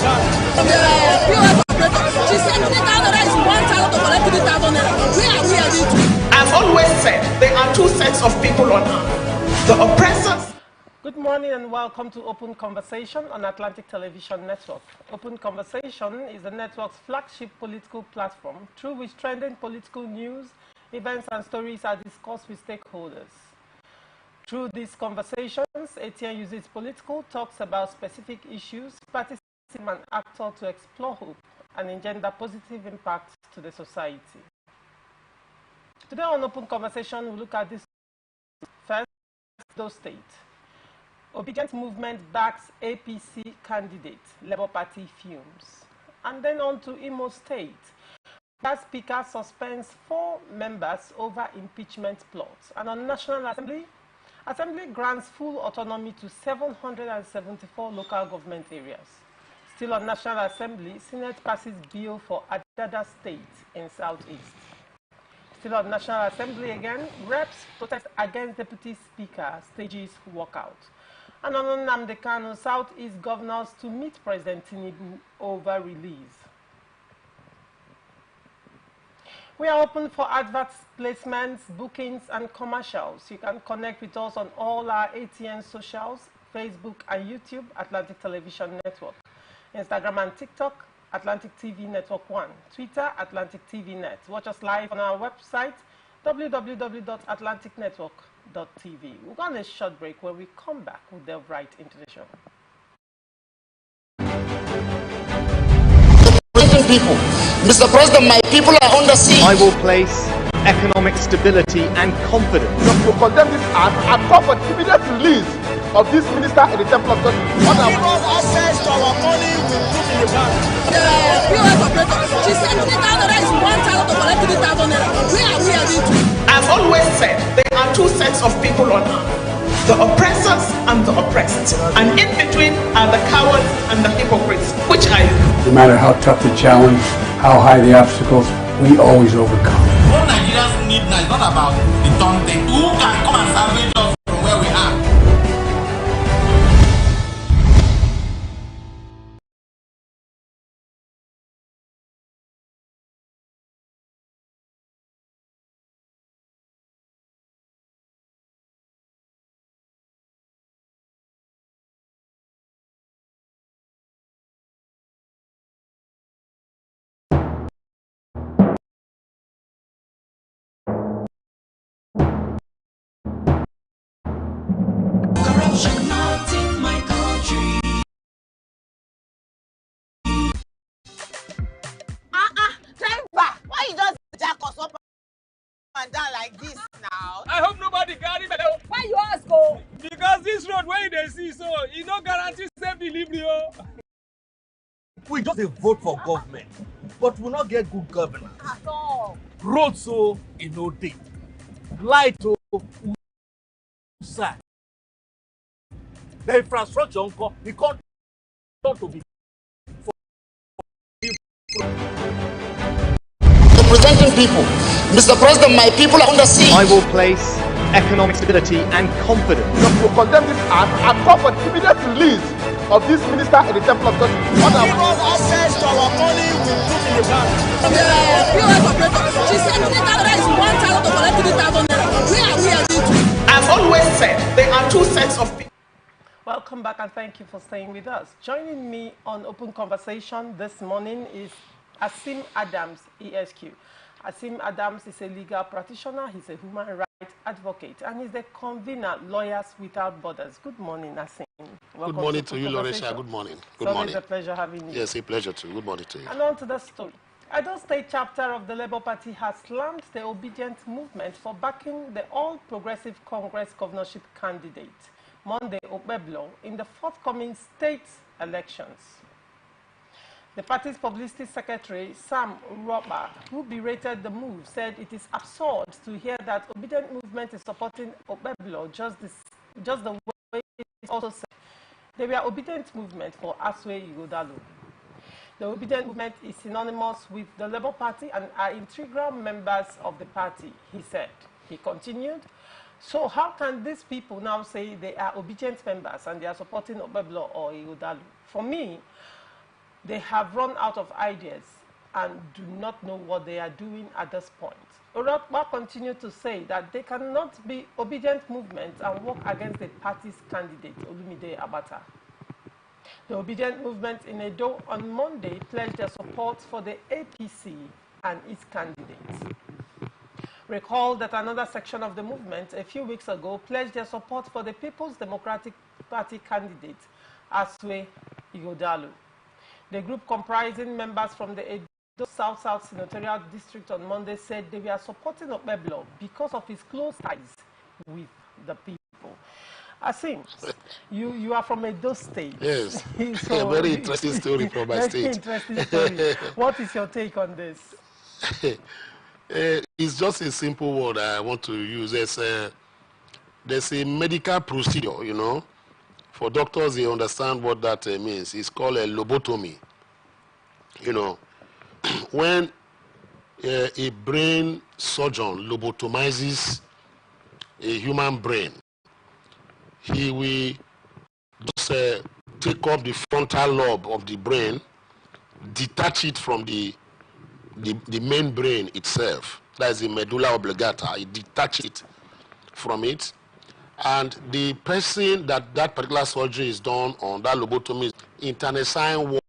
She said 3,000 is 1,000 to collect 3,000 naira. Where are we heading to? I've always said there are two sets of people on earth: the oppressors. Good morning and welcome to Open Conversation on Atlantic Television Network. Open Conversation is the network's flagship political platform through which trending political news, events and stories are discussed with stakeholders. Through these conversations, ATN uses political talks about specific issues, participates as an actor to explore hope and engender positive impacts to the society. Today on Open Conversation, we look at this first, those states. Obedient Movement backs APC candidate, Labour Party fumes. And then on to Imo State. That speaker suspends 4 members over impeachment plots. And on National Assembly grants full autonomy to 774 local government areas. Still on National Assembly, Senate passes bill for Adada State in Southeast. Still on National Assembly again, reps protest against Deputy Speaker stages walkout. And on Nnamdi Kanu, Southeast governors to meet President Tinubu over release. We are open for adverts, placements, bookings, and commercials. You can connect with us on all our ATN socials, Facebook and YouTube, Atlantic Television Network, Instagram and TikTok, Atlantic TV Network 1, Twitter, Atlantic TV Net. Watch us live on our website, www.atlanticnetwork.tv. We're going on a short break. When we come back, we'll delve right into the show. People. Mr. President, my people are under siege. I will place economic stability and confidence. To condemn this act and call for the immediate release of this minister in the Temple of Justice. Give us access to our money we put in the bank. The POS operator, she said 3,000 is 1,000 to collect 3,000 naira. Where are we heading to? I've always said there are two sets of people on earth: the oppressors and the oppressed. And in between are the cowards and the hypocrites, which are you. No matter how tough the challenge, how high the obstacles, we always overcome. What Nigerians need now is not about the turn thing. Who can come and salvage us from where we are? And down like this now. I hope nobody carry me. Why you ask, oh? Because this road where they see, so you no guarantee safe delivery. Oh. We just vote for government, but we not get good governance. At all. Road so in no day. Light so side. The infrastructure we can't to be Representing people. Mr. President, my people are under siege. I will place economic stability and confidence. To condemn this act and call for the immediate release of this minister in the Temple of Justice. Give us access to our money we put in the bank. The POS operator, she said 3,000 is 1,000 to collect 3,000 naira. Where are we heading to? I've always said there are two sets of people. Welcome back and thank you for staying with us. Joining me on Open Conversation this morning is Asim Adams, ESQ. Asim Adams is a legal practitioner, he's a human rights advocate, and he's the convener, Lawyers Without Borders. Good morning, Asim. Good morning to you, Lorisha. Good morning. Good morning. It's a pleasure having you. Yes, a pleasure too. Good morning to you. And on to the story. Edo State chapter of the Labour Party has slammed the Obedient Movement for backing the All Progressive Congress governorship candidate, Monday Okpebholo, in the forthcoming state elections. The party's publicity secretary, Sam Roba, who berated the move, said it is absurd to hear that Obedient Movement is supporting Okpebholo just the way it also said they were Obedient Movement for Aswe Ighodalo. The Obedient Movement is synonymous with the Labour Party and are integral members of the party, he said. He continued, so how can these people now say they are obedient members and they are supporting Okpebholo or Ighodalo? For me, They have run out of ideas and do not know what they are doing at this point. Urokpa continued to say that they cannot be obedient movement and work against the party's candidate, Olumide Abata. The obedient movement in Edo on Monday pledged their support for the APC and its candidates. Recall that another section of the movement a few weeks ago pledged their support for the People's Democratic Party candidate, Aswe Ighodalo. The group, comprising members from the Edo South-South Senatorial District, on Monday said they were supporting Okpebholo because of his close ties with the people. Asim, you are from Edo State. Yes. So, a very interesting story from my state. Interesting story. What is your take on this? It's just a simple word I want to use. There's a medical procedure, you know. For doctors, they understand what that means. It's called a lobotomy. You know, when a brain surgeon lobotomizes a human brain, he will just take off the frontal lobe of the brain, detach it from the main brain itself. That is the medulla oblongata. He detach it from it. And the person that particular surgery is done on, that lobotomy, internecine walls,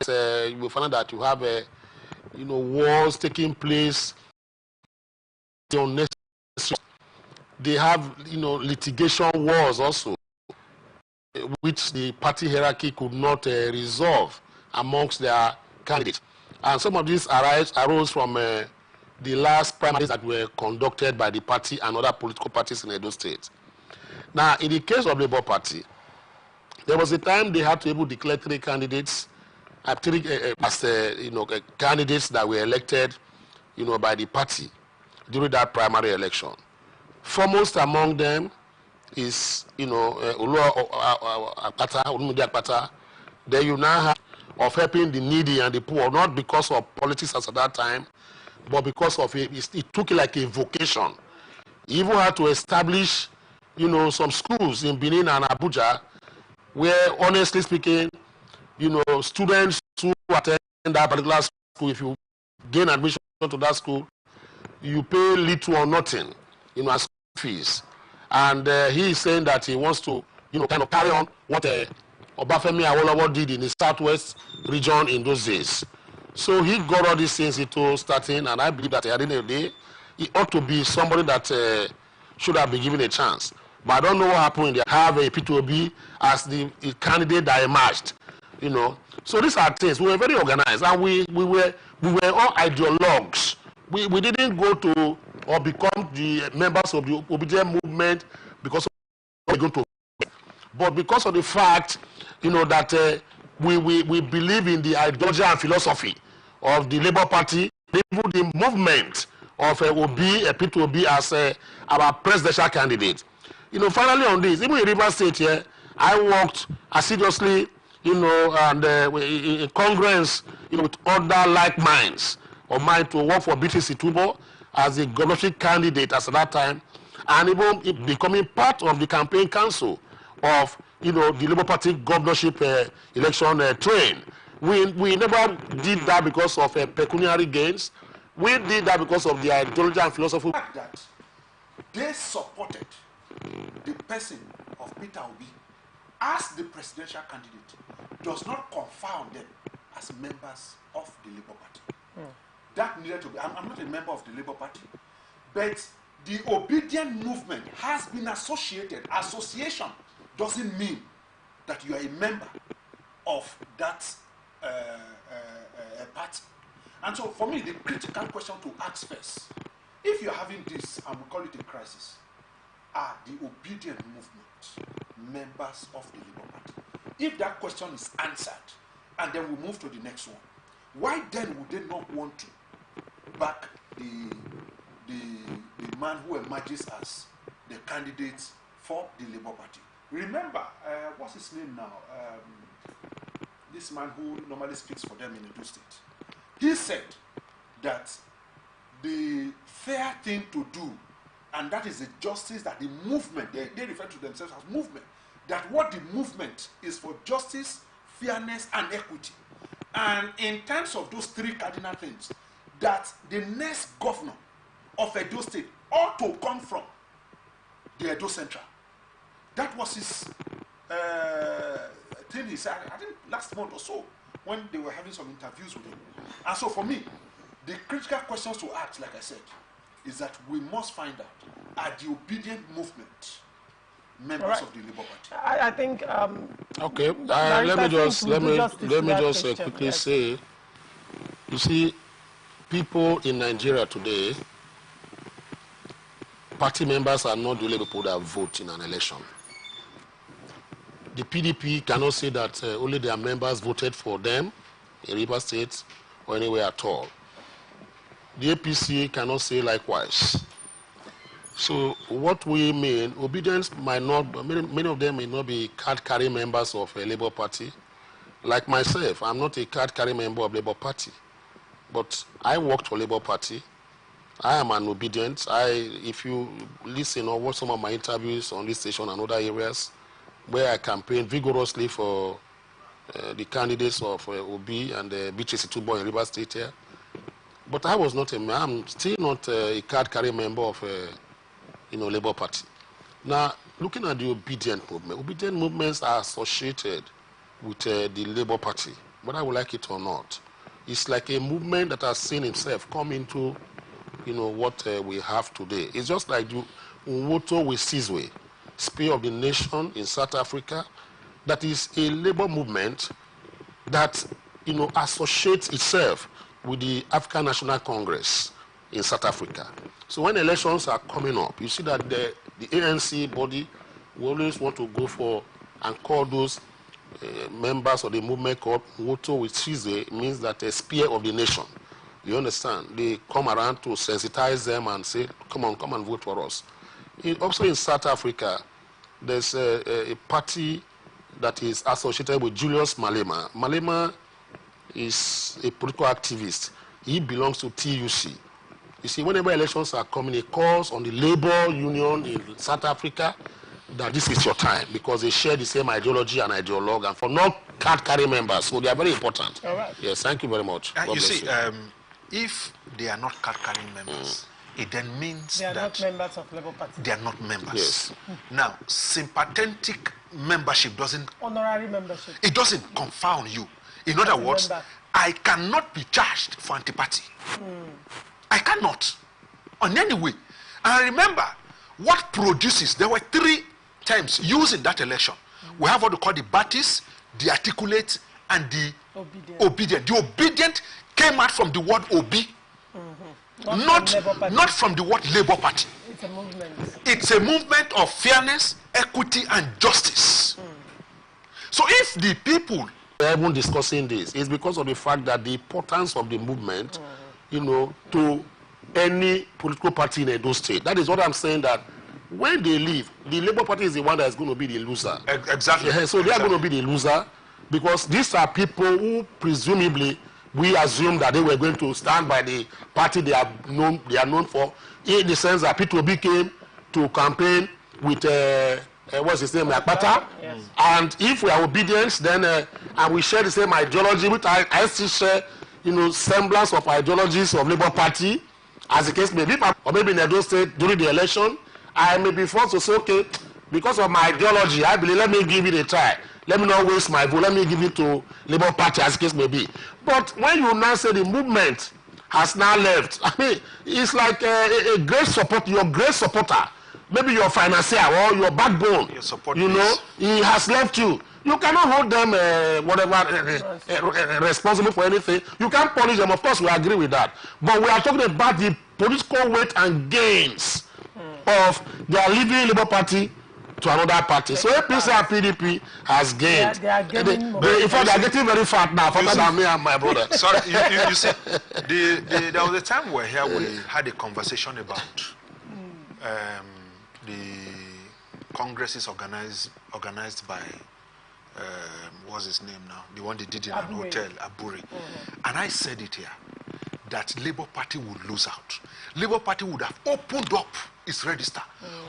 you will find that you have wars taking place. They have litigation wars also, which the party hierarchy could not resolve amongst their candidates. And some of these arose from the last primaries that were conducted by the party and other political parties in Edo State. Now, in the case of Labour Party, there was a time they had to able declare three candidates, candidates that were elected, by the party during that primary election. Foremost among them is, Akpata. Then you now have of helping the needy and the poor, not because of politics as at that time, but because of it took it like a vocation. He even had to establish, some schools in Benin and Abuja, where, honestly speaking, students who attend that particular school, if you gain admission to that school, you pay little or nothing, as school fees. And he is saying that he wants to, kind of carry on what Obafemi Awolowo did in the southwest region in those days. So he got all these things into starting, and I believe that at the end of the day, he ought to be somebody that should have been given a chance. But I don't know what happened. They have a P2B as the candidate that emerged, So these are things. We were very organized, and we were all ideologues. We didn't go to or become the members of the obedient movement because of what we're going to, but because of the fact, that we believe in the ideology and philosophy of the Labour Party, even the movement of P2B as our presidential candidate. Finally on this, even in Rivers State here, I worked assiduously, and in Congress, with other like minds of mine to work for BTC Tubo as a governorship candidate at that time, and even becoming part of the campaign council of the Labour Party governorship election train. We never did that because of pecuniary gains. We did that because of the ideology and philosophy. That they supported the person of Peter Obi as the presidential candidate does not confound them as members of the Labour Party. That needed to be. I'm not a member of the Labour Party, but the obedient movement has been associated. Association doesn't mean that you are a member of that party. And so for me, the critical question to ask first, if you're having this, and we call it a crisis, are the obedient movement members of the Labour Party? If that question is answered, and then we move to the next one, why then would they not want to back the man who emerges as the candidate for the Labour Party? Remember, what's his name now? This man who normally speaks for them in Edo State. He said that the fair thing to do, and that is the justice that the movement, they refer to themselves as movement, that what the movement is for justice, fairness, and equity. And in terms of those three cardinal things, that the next governor of Edo State ought to come from the Edo Central. That was his thing he said, I think last month or so, when they were having some interviews with him. And so for me, the critical questions to ask, like I said, is that we must find out, are the obedient movement members of the Labour Party? I think. Okay, let me just quickly say, you see, people in Nigeria today, party members are not the only people that vote in an election. The PDP cannot say that only their members voted for them in Rivers State or anywhere at all. The APC cannot say likewise. So what we mean, obedience might not, many of them may not be card-carrying members of a Labour Party. Like myself, I'm not a card-carrying member of Labour Party. But I worked for Labour Party. I am an obedient. If you listen or watch some of my interviews on this station and other areas, where I campaigned vigorously for the candidates of Obi and BTC Tubo in River State here. But I was not I'm still not a card-carrying member of Labour Party. Now, looking at the obedient movements are associated with the Labour Party, whether I would like it or not. It's like a movement that has seen itself come into, what we have today. It's just like the Unwoto with Sizwe, Spear of the Nation in South Africa. That is a labor movement that, associates itself with the African National Congress in South Africa. So when elections are coming up, you see that the ANC body will always want to go for and call those members of the movement called Woto with Sizwe, means that a spear of the nation. You understand? They come around to sensitize them and say, come on, come and vote for us. Also in South Africa, there's a party that is associated with Julius Malema. Malema is a political activist. He belongs to TUC. You see, whenever elections are coming, he calls on the labor union in South Africa that this is your time, because they share the same ideology and ideologue, and for not card-carrying members, so they are very important. All right. Yes, thank you very much. You see, if they are not card-carrying members, it then means they are that not members of Labour Party. They are not members. Yes. Now, sympathetic membership doesn't... Honorary membership. It doesn't confer on you. In other words, I cannot be charged for anti-party. I cannot, on any way. And remember, what produces, there were 3 terms used in that election. We have what we call the Baptist, the articulate, and the obedient. The obedient came out from the word obi, not from the word Labour Party. It's a movement. It's a movement of fairness, equity, and justice. So if the people... We're even discussing this, is because of the fact that the importance of the movement, to any political party in Edo State. That is what I'm saying, that when they leave, the Labour Party is the one that is going to be the loser. Exactly. Yeah, so they are going to be the loser, because these are people who presumably we assume that they were going to stand by the party they are known for, in the sense that P2B came to campaign with what's his name, Akpata. Yes. And if we are obedient, then and we share the same ideology, which I still share, semblance of ideologies of Labour Party, as the case may be, or maybe in Edo State during the election, I may be forced to say, okay, because of my ideology, I believe, let me give it a try. Let me not waste my vote. Let me give it to Labour Party, as the case may be. But when you now say the movement has now left, I mean, it's like a great support, your great supporter, maybe your financier or your backbone, your support he has left you. You cannot hold them responsible for anything. You can't punish them. Of course, we agree with that. But we are talking about the political weight and gains of their leaving Labour Party to another party. So APC and PDP has gained. They are getting in fact, they are getting very fat now, fatter than me and my brother. Sorry, you see, there was a time where here we had a conversation about the congresses organized by what's his name now? The one they did in an hotel, Aburi. And I said it here, that Labour Party would lose out. Labour Party would have opened up its register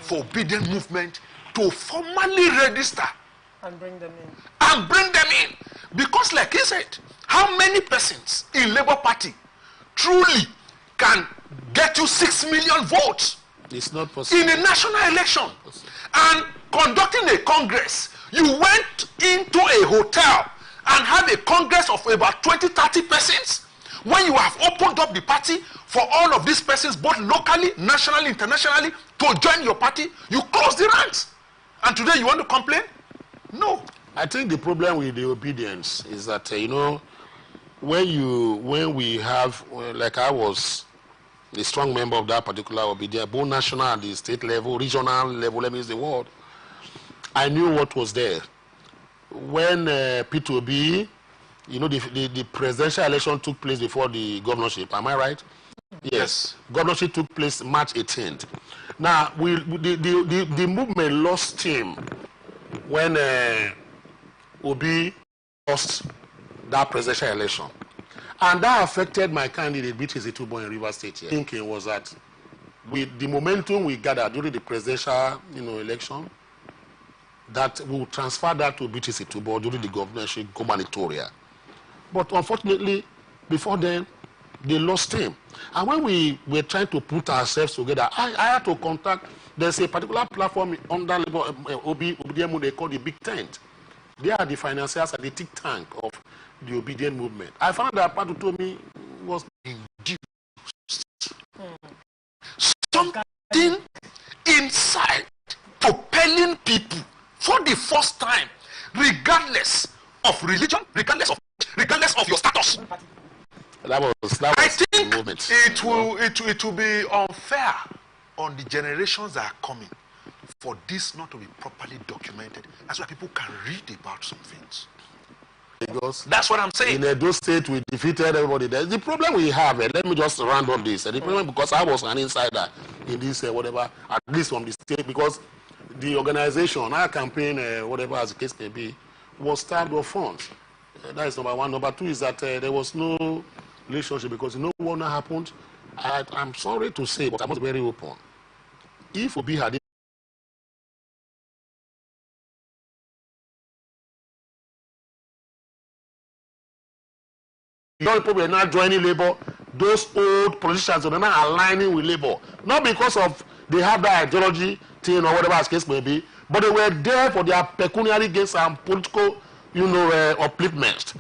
for obedient movement to formally register. And bring them in. Because like he said, How many persons in Labour Party truly can get you 6 million votes? It's not possible. In a national election. And conducting a congress, you went into a hotel and had a congress of about 20-30 persons. When you have opened up the party for all of these persons, both locally, nationally, internationally, to join your party, you close the ranks. And today you want to complain? No. I think the problem with the obedience is that, you know, when we have, like I was a strong member of that particular obedience, both national and the state level, regional level, let me use the word, I knew what was there. When P2B, you know, the presidential election took place before the governorship, am I right? Yes. Governorship took place March 18th. Now, the movement lost steam when Obi lost that presidential election. And that affected my candidate, BTC Tubo in Rivers State here. Thinking was that with the momentum we gathered during the presidential, you know, election, that we will transfer that to BTC Tubo during the governorship gubernatorial. But unfortunately, before then, they lost him. And when we were trying to put ourselves together, I had to contact, there's a particular platform under Obedience they call the Big Tent. They are the financiers and the think tank of the obedient movement. I found that part who told me was induced. Something inside propelling people for the first time, regardless of religion, regardless of your status. That was I think the movement. It will be unfair on the generations that are coming for this not to be properly documented, as well people can read about some things. Because that's what I'm saying. In Edo State, we defeated everybody there. The problem we have, let me just round up this. The problem, because I was an insider in this, whatever, at least from the state, because the organization, our campaign, whatever as the case may be, was starved of funds. That is number one. Number two is that there was no relationship, because you know what happened? I'm sorry to say, but I must be very open. If Obi had young people were not joining Labour, those old politicians were not aligning with Labour. Not because of they have that ideology thing or whatever as case may be, but they were there for their pecuniary gains and political, you know, upliftment.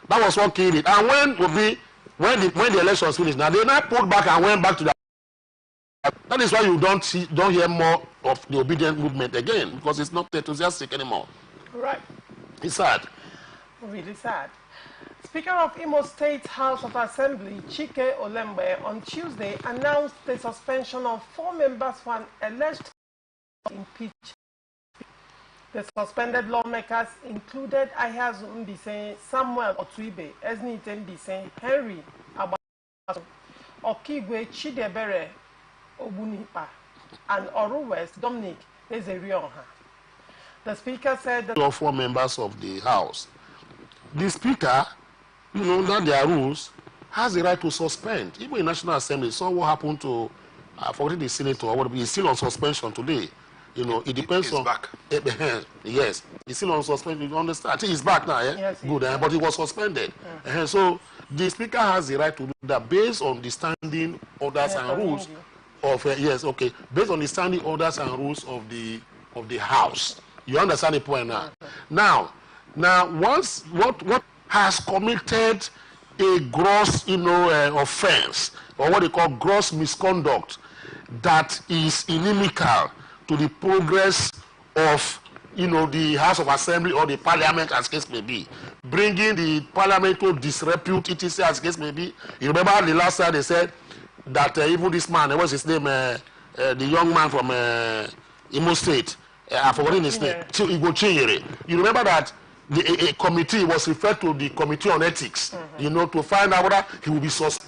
That was what killed it. And when the elections finished, now they now pulled back and went back to that. That is why you don't hear more of the obedient movement again, because it's not enthusiastic anymore. Right. It's sad. Really sad. Speaker of Imo State House of Assembly, Chike Olembe, on Tuesday announced the suspension of 4 members for an alleged impeachment. The suspended lawmakers included Ayazu Mbise, Samuel Otuibe, Eznite Mbise, Henry Abaso, Okigwe Chidebere Obunipa, and Oru West Dominic Ezerionha. The speaker said that 4 members of the House. The speaker, you know, under their rules, has the right to suspend. Even in National Assembly, saw what happened to, I forget the senator, or whatever, he's still on suspension today. You know, it depends on. Back. Yes, he's still on suspension. You understand? I think he's back now, yeah? Yes, good, but he was suspended. So the speaker has the right to do that based on the standing orders and rules of based on the standing orders and rules of the House. You understand the point now? Now, once what has committed a gross, you know, offense, or what they call gross misconduct, that is inimical to the progress of, you know, the House of Assembly or the Parliament, as case may be, bringing the Parliament to disrepute, etc., as case may be. You remember the last time they said that even this man, what's his name, the young man from Imo State, I've forgotten his name, you remember that a committee was referred to the Committee on Ethics, you know, to find out whether he will be suspended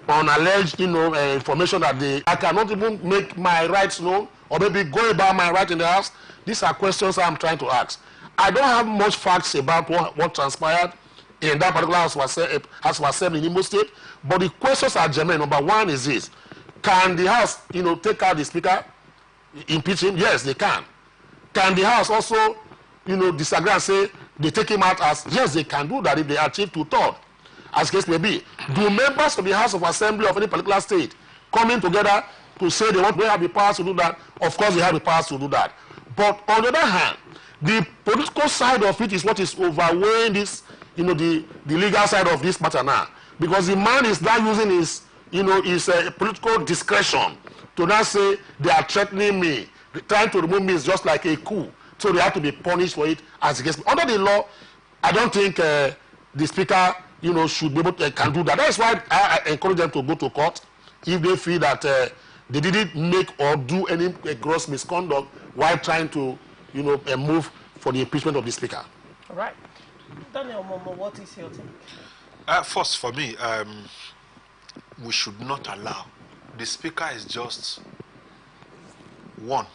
on alleged, you know, information that I cannot even make my rights known, or maybe go about my right in the House. These are questions I'm trying to ask. I don't have much facts about what transpired in that particular House of Assembly in Imo State, but the questions are germane. Number one is this: can the House, you know, take out the Speaker, impeach him? Yes, they can. Can the House also, you know, disagree and say they take him out as, yes, they can do that if they achieve 2/3, as case may be. Do members of the House of Assembly of any particular state coming together to say they have the powers to do that? Of course, they have the powers to do that. But on the other hand, the political side of it is what is overweighing this, the legal side of this matter now. Because the man is now using his, his political discretion to now say they are threatening me. Trying to remove me is just like a coup. So they have to be punished for it as against me. Under the law, I don't think the speaker, should be able to can do that. That is why I encourage them to go to court if they feel that they didn't make or do any gross misconduct while trying to, move for the impeachment of the speaker. All right. Daniel Momo, what is your take? First, for me, we should not allow. The speaker is just one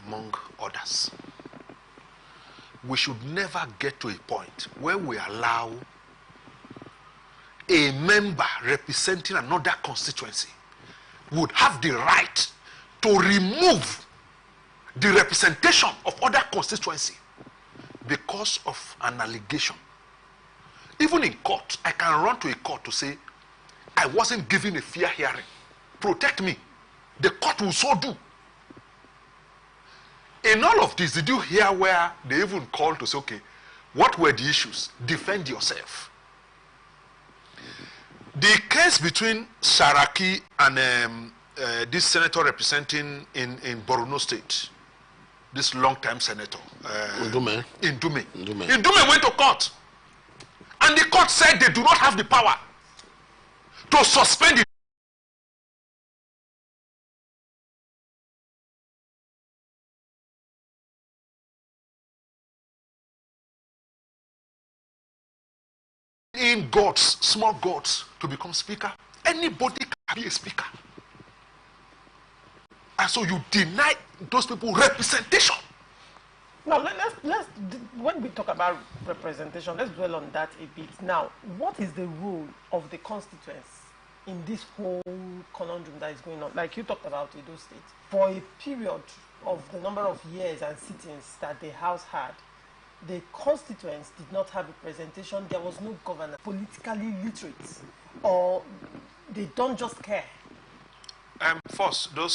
among others. We should never get to a point where we allow a member representing another constituency would have the right to remove the representation of other constituency because of an allegation. Even in court, I can run to a court to say, I wasn't given a fair hearing. Protect me. The court will so do. In all of this, did you hear where they even called to say, okay, what were the issues? Defend yourself. The case between Saraki and this senator representing in Borno State, this long-time senator, Ndume went to court. And the court said they do not have the power to suspend it. In gods, small gods, to become speaker. Anybody can be a speaker. And so you deny those people representation. Now, let's when we talk about representation, let's dwell on that a bit. Now, what is the role of the constituents in this whole conundrum that is going on? Like you talked about Edo State. For a period of the number of years and sittings that the House had, the constituents did not have representation. There was no governor, politically literate, or they don't just care. First, those